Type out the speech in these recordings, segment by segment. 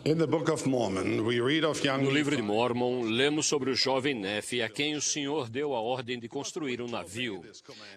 In the Book of Mormon, we read of young No livro de Nephi. Mórmon, lemos sobre o jovem Nefe, a quem o Senhor deu a ordem de construir um navio.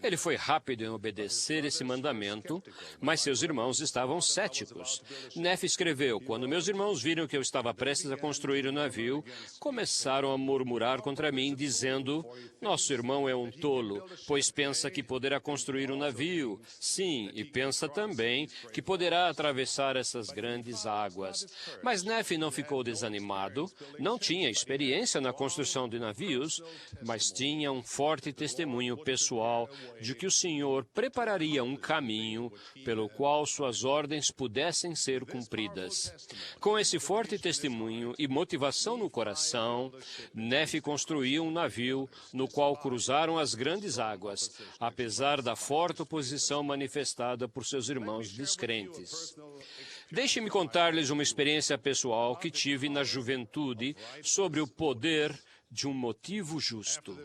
Ele foi rápido em obedecer esse mandamento, mas seus irmãos estavam céticos. Nefe escreveu: quando meus irmãos viram que eu estava prestes a construir o navio, começaram a murmurar contra mim, dizendo: nosso irmão é um tolo, pois pensa que poderá construir um navio. Sim, e pensa também que poderá atravessar essas grandes águas. Mas Nefe não ficou desanimado, não tinha experiência na construção de navios, mas tinha um forte testemunho pessoal de que o Senhor prepararia um caminho pelo qual suas ordens pudessem ser cumpridas. Com esse forte testemunho e motivação no coração, Nefe construiu um navio no qual cruzaram as grandes águas, apesar da forte oposição manifestada por seus irmãos descrentes. Deixe-me contar-lhes uma experiência pessoal que tive na juventude sobre o poder de um motivo justo.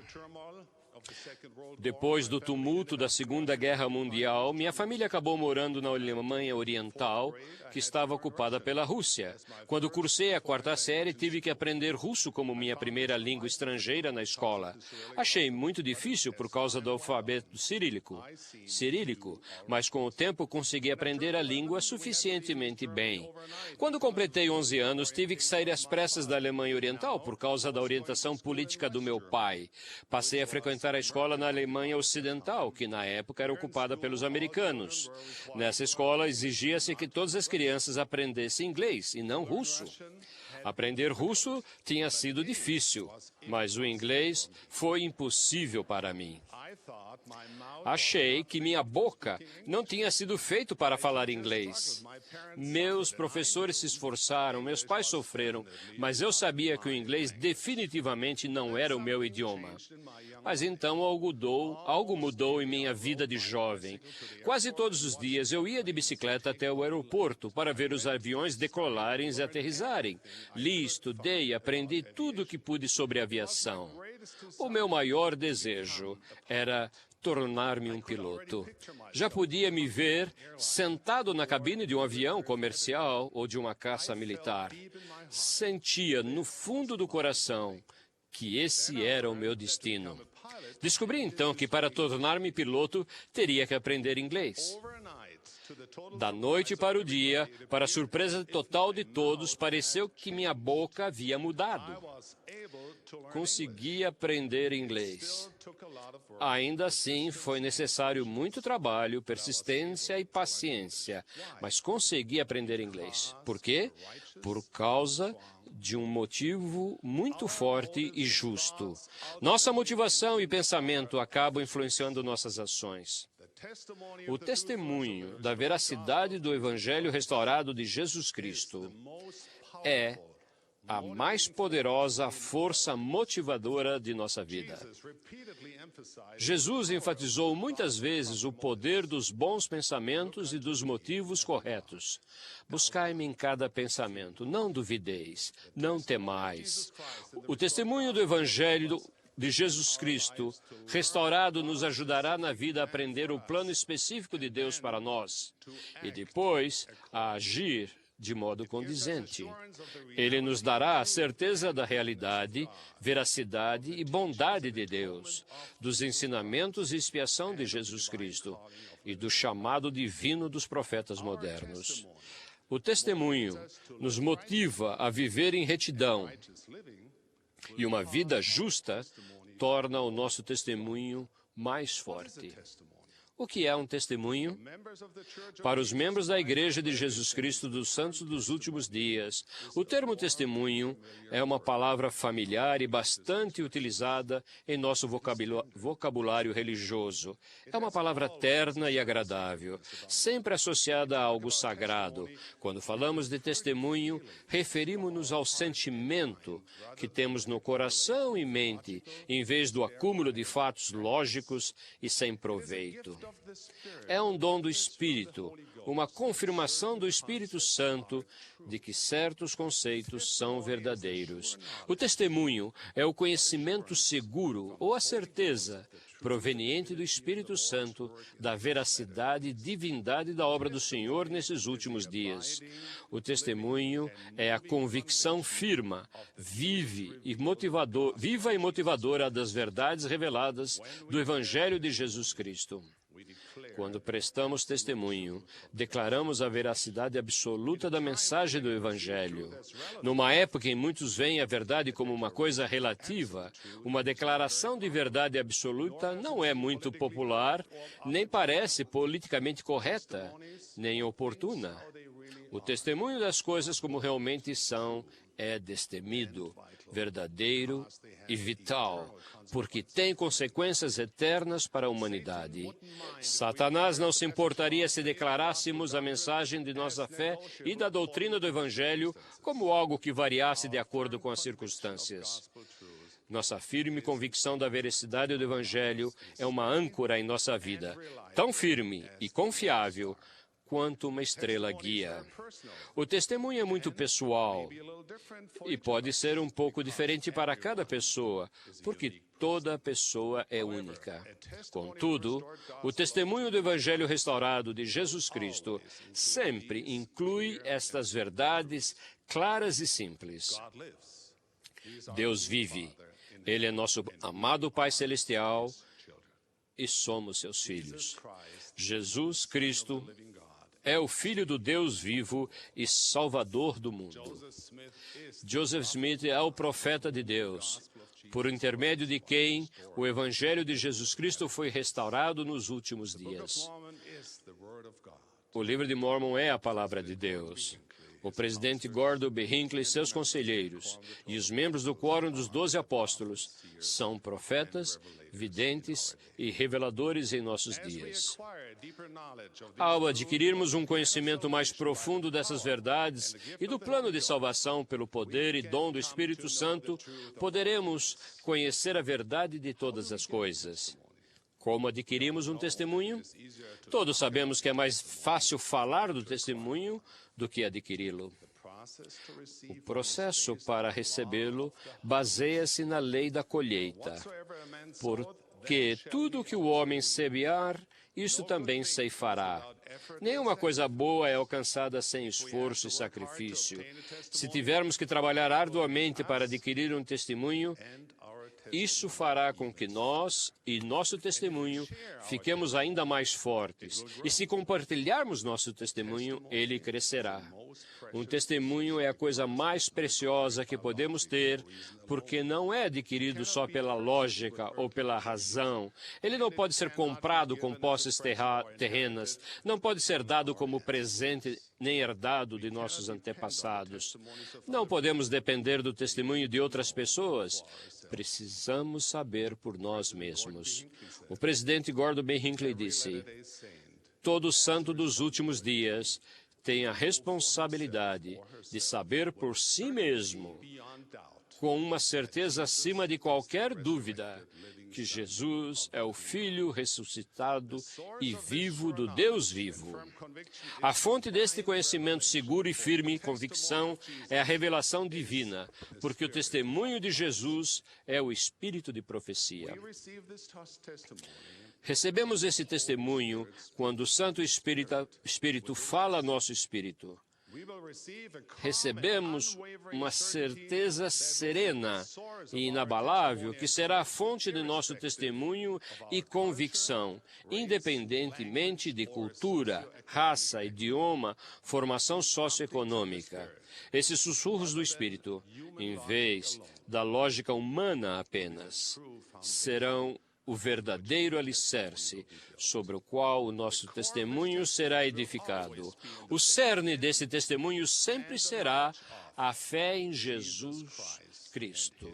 Depois do tumulto da Segunda Guerra Mundial, minha família acabou morando na Alemanha Oriental, que estava ocupada pela Rússia. Quando cursei a 4ª série, tive que aprender russo como minha primeira língua estrangeira na escola. Achei muito difícil por causa do alfabeto cirílico, mas com o tempo consegui aprender a língua suficientemente bem. Quando completei 11 anos, tive que sair às pressas da Alemanha Oriental por causa da orientação política do meu pai. Passei a frequentar a escola na Alemanha Ocidental, que na época era ocupada pelos americanos. Nessa escola, exigia-se que todas as crianças aprendessem inglês e não russo. Aprender russo tinha sido difícil, mas o inglês foi impossível para mim. Achei que minha boca não tinha sido feita para falar inglês. Meus professores se esforçaram, meus pais sofreram, mas eu sabia que o inglês definitivamente não era o meu idioma. Mas então algo mudou em minha vida de jovem. Quase todos os dias eu ia de bicicleta até o aeroporto para ver os aviões decolarem e aterrissarem. Li, estudei e aprendi tudo o que pude sobre aviação. O meu maior desejo era tornar-me um piloto. Já podia me ver sentado na cabine de um avião comercial ou de uma caça militar. Sentia no fundo do coração que esse era o meu destino. Descobri então que para tornar-me piloto teria que aprender inglês. Da noite para o dia, para a surpresa total de todos, pareceu que minha boca havia mudado. Consegui aprender inglês. Ainda assim, foi necessário muito trabalho, persistência e paciência, mas consegui aprender inglês. Por quê? Por causa de um motivo muito forte e justo. Nossa motivação e pensamento acabam influenciando nossas ações. O testemunho da veracidade do Evangelho restaurado de Jesus Cristo é a mais poderosa força motivadora de nossa vida. Jesus enfatizou muitas vezes o poder dos bons pensamentos e dos motivos corretos. Buscai-me em cada pensamento, não duvideis, não temais. O testemunho do Evangelho de Jesus Cristo, restaurado, nos ajudará na vida a aprender o plano específico de Deus para nós e depois a agir de modo condizente. Ele nos dará a certeza da realidade, veracidade e bondade de Deus, dos ensinamentos e expiação de Jesus Cristo e do chamado divino dos profetas modernos. O testemunho nos motiva a viver em retidão, e uma vida justa torna o nosso testemunho mais forte. O que é um testemunho? Para os membros da Igreja de Jesus Cristo dos Santos dos Últimos Dias, o termo testemunho é uma palavra familiar e bastante utilizada em nosso vocabulário religioso. É uma palavra terna e agradável, sempre associada a algo sagrado. Quando falamos de testemunho, referimos-nos ao sentimento que temos no coração e mente, em vez do acúmulo de fatos lógicos e sem proveito. É um dom do Espírito, uma confirmação do Espírito Santo de que certos conceitos são verdadeiros. O testemunho é o conhecimento seguro ou a certeza proveniente do Espírito Santo, da veracidade e divindade da obra do Senhor nesses últimos dias. O testemunho é a convicção firme, viva e motivadora das verdades reveladas do Evangelho de Jesus Cristo. Quando prestamos testemunho, declaramos a veracidade absoluta da mensagem do Evangelho. Numa época em que muitos veem a verdade como uma coisa relativa, uma declaração de verdade absoluta não é muito popular, nem parece politicamente correta, nem oportuna. O testemunho das coisas como realmente são é destemido, verdadeiro e vital, porque tem consequências eternas para a humanidade. Satanás não se importaria se declarássemos a mensagem de nossa fé e da doutrina do Evangelho como algo que variasse de acordo com as circunstâncias. Nossa firme convicção da veracidade do Evangelho é uma âncora em nossa vida, tão firme e confiável quanto uma estrela guia. O testemunho é muito pessoal e pode ser um pouco diferente para cada pessoa, porque toda pessoa é única. Contudo, o testemunho do Evangelho restaurado de Jesus Cristo sempre inclui estas verdades claras e simples. Deus vive. Ele é nosso amado Pai Celestial e somos seus filhos. Jesus Cristo é o Filho do Deus vivo e Salvador do mundo. Joseph Smith é o profeta de Deus, por intermédio de quem o Evangelho de Jesus Cristo foi restaurado nos últimos dias. O livro de Mormon é a palavra de Deus. O presidente Gordon B. Hinckley e seus conselheiros e os membros do Quórum dos 12 Apóstolos são profetas, videntes e reveladores em nossos dias. Ao adquirirmos um conhecimento mais profundo dessas verdades e do plano de salvação pelo poder e dom do Espírito Santo, poderemos conhecer a verdade de todas as coisas. Como adquirimos um testemunho? Todos sabemos que é mais fácil falar do testemunho do que adquiri-lo. O processo para recebê-lo baseia-se na lei da colheita, porque tudo que o homem semear, isso também ceifará. Nenhuma coisa boa é alcançada sem esforço e sacrifício. Se tivermos que trabalhar arduamente para adquirir um testemunho, isso fará com que nós e nosso testemunho fiquemos ainda mais fortes. E se compartilharmos nosso testemunho, ele crescerá. Um testemunho é a coisa mais preciosa que podemos ter, porque não é adquirido só pela lógica ou pela razão. Ele não pode ser comprado com posses terrenas, não pode ser dado como presente nem herdado de nossos antepassados. Não podemos depender do testemunho de outras pessoas. Precisamos saber por nós mesmos. O presidente Gordon B. Hinckley disse: todo santo dos últimos dias tem a responsabilidade de saber por si mesmo, com uma certeza acima de qualquer dúvida, que Jesus é o Filho ressuscitado e vivo do Deus vivo. A fonte deste conhecimento seguro e firme convicção é a revelação divina, porque o testemunho de Jesus é o espírito de profecia. Recebemos esse testemunho quando o Santo Espírito fala a nosso espírito. Recebemos uma certeza serena e inabalável que será a fonte de nosso testemunho e convicção, independentemente de cultura, raça, idioma, formação socioeconômica. Esses sussurros do Espírito, em vez da lógica humana apenas, serão o verdadeiro alicerce sobre o qual o nosso testemunho será edificado. O cerne desse testemunho sempre será a fé em Jesus Cristo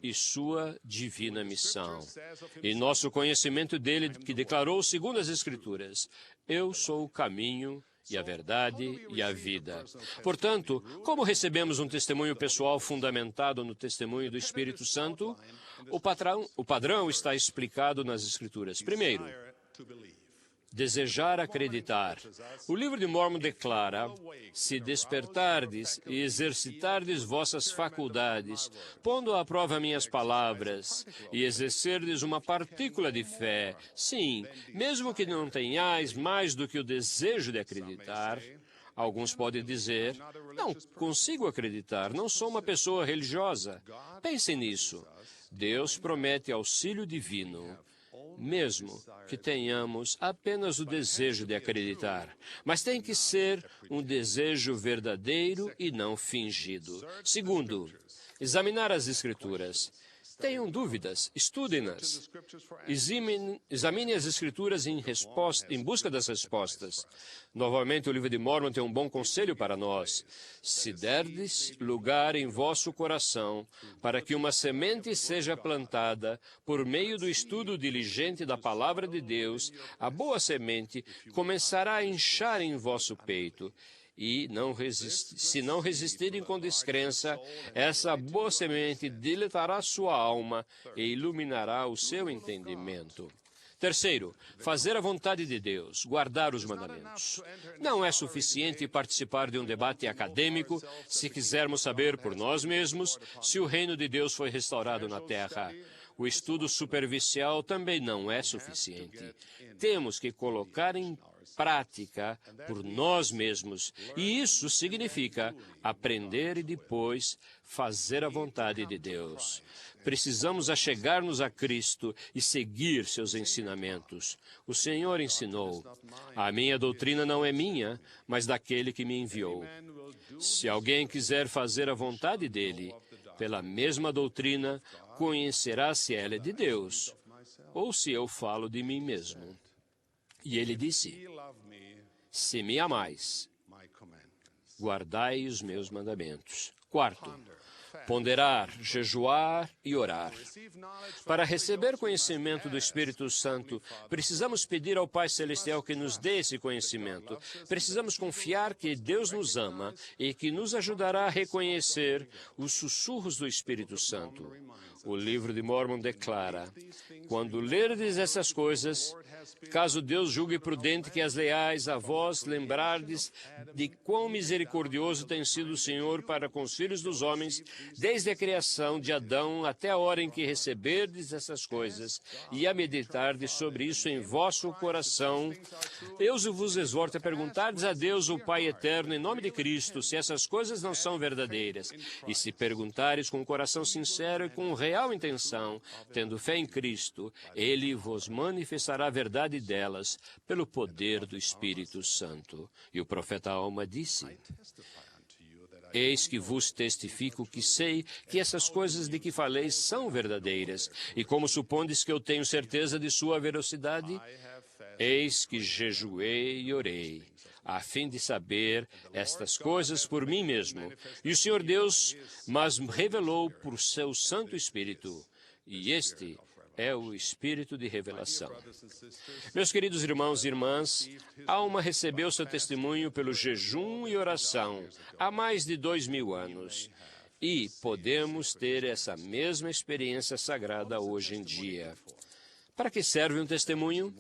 e sua divina missão. E nosso conhecimento dele, que declarou segundo as Escrituras: eu sou o caminho e a verdade e a vida. Portanto, como recebemos um testemunho pessoal fundamentado no testemunho do Espírito Santo? O padrão está explicado nas Escrituras. Primeiro, desejar acreditar. O livro de Mórmon declara: se despertardes e exercitardes vossas faculdades, pondo à prova minhas palavras, e exercerdes uma partícula de fé, sim, mesmo que não tenhais mais do que o desejo de acreditar. Alguns podem dizer: não consigo acreditar, não sou uma pessoa religiosa. Pensem nisso. Deus promete auxílio divino, mesmo que tenhamos apenas o desejo de acreditar. Mas tem que ser um desejo verdadeiro e não fingido. Segundo, examinar as Escrituras. Tenham dúvidas, estudem-nas. Examine as Escrituras em busca das respostas. Novamente, o livro de Mórmon tem um bom conselho para nós. Se derdes lugar em vosso coração para que uma semente seja plantada por meio do estudo diligente da palavra de Deus, a boa semente começará a inchar em vosso peito. E se não resistirem com descrença, essa boa semente dilatará sua alma e iluminará o seu entendimento. Terceiro, fazer a vontade de Deus, guardar os mandamentos. Não é suficiente participar de um debate acadêmico se quisermos saber por nós mesmos se o reino de Deus foi restaurado na terra. O estudo superficial também não é suficiente. Temos que colocar em prática por nós mesmos. E isso significa aprender e depois fazer a vontade de Deus. Precisamos achegar-nos a Cristo e seguir seus ensinamentos. O Senhor ensinou: a minha doutrina não é minha, mas daquele que me enviou. Se alguém quiser fazer a vontade dele, pela mesma doutrina, conhecerá se ela é de Deus ou se eu falo de mim mesmo. E ele disse: se me amais, guardai os meus mandamentos. Quarto, ponderar, jejuar e orar. Para receber conhecimento do Espírito Santo, precisamos pedir ao Pai Celestial que nos dê esse conhecimento. Precisamos confiar que Deus nos ama e que nos ajudará a reconhecer os sussurros do Espírito Santo. O livro de Mórmon declara: quando lerdes essas coisas, caso Deus julgue prudente que as leais a vós lembrardes de quão misericordioso tem sido o Senhor para com os filhos dos homens, desde a criação de Adão até a hora em que receberdes essas coisas, e a meditardes sobre isso em vosso coração, eu vos exorto a perguntardes a Deus, o Pai eterno, em nome de Cristo, se essas coisas não são verdadeiras. E se perguntares com um coração sincero e com real intenção, tendo fé em Cristo, Ele vos manifestará a verdade delas pelo poder do Espírito Santo. E o profeta Alma disse: eis que vos testifico que sei que essas coisas de que falei são verdadeiras. E como supondes que eu tenho certeza de sua veracidade? Eis que jejuei e orei, a fim de saber estas coisas por mim mesmo. E o Senhor Deus mas revelou por seu Santo Espírito. E este é o Espírito de revelação. Meus queridos irmãos e irmãs, Alma recebeu seu testemunho pelo jejum e oração há mais de 2000 anos. E podemos ter essa mesma experiência sagrada hoje em dia. Para que serve um testemunho?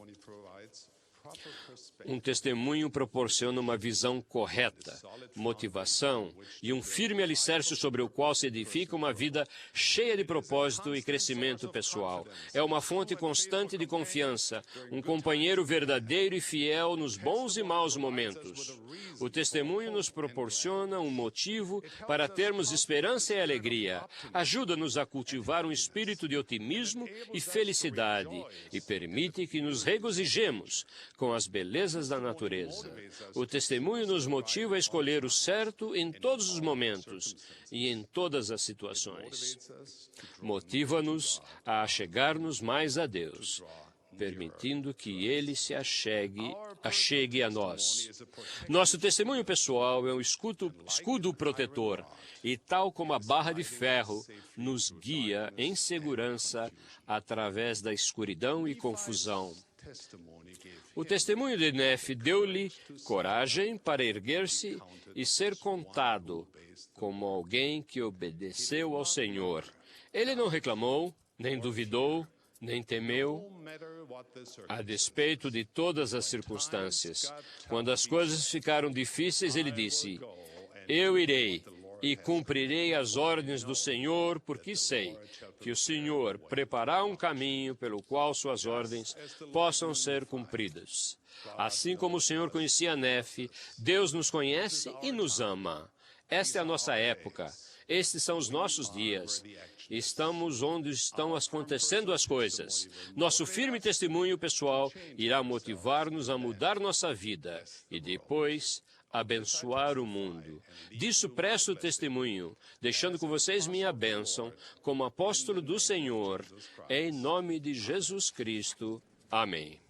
Um testemunho proporciona uma visão correta, motivação e um firme alicerce sobre o qual se edifica uma vida cheia de propósito e crescimento pessoal. É uma fonte constante de confiança, um companheiro verdadeiro e fiel nos bons e maus momentos. O testemunho nos proporciona um motivo para termos esperança e alegria, ajuda-nos a cultivar um espírito de otimismo e felicidade e permite que nos regozijemos com as belezas da natureza. O testemunho nos motiva a escolher o certo em todos os momentos e em todas as situações. Motiva-nos a achegar-nos mais a Deus, permitindo que Ele se achegue a nós. Nosso testemunho pessoal é um escudo protetor e, tal como a barra de ferro, nos guia em segurança através da escuridão e confusão. O testemunho de Nefe deu-lhe coragem para erguer-se e ser contado como alguém que obedeceu ao Senhor. Ele não reclamou, nem duvidou, nem temeu, a despeito de todas as circunstâncias. Quando as coisas ficaram difíceis, ele disse: eu irei e cumprirei as ordens do Senhor, porque sei que o Senhor preparará um caminho pelo qual suas ordens possam ser cumpridas. Assim como o Senhor conhecia Nefe, Deus nos conhece e nos ama. Esta é a nossa época. Estes são os nossos dias. Estamos onde estão acontecendo as coisas. Nosso firme testemunho pessoal irá motivar-nos a mudar nossa vida e depois abençoar o mundo. Disso presto testemunho, deixando com vocês minha bênção, como apóstolo do Senhor, em nome de Jesus Cristo. Amém.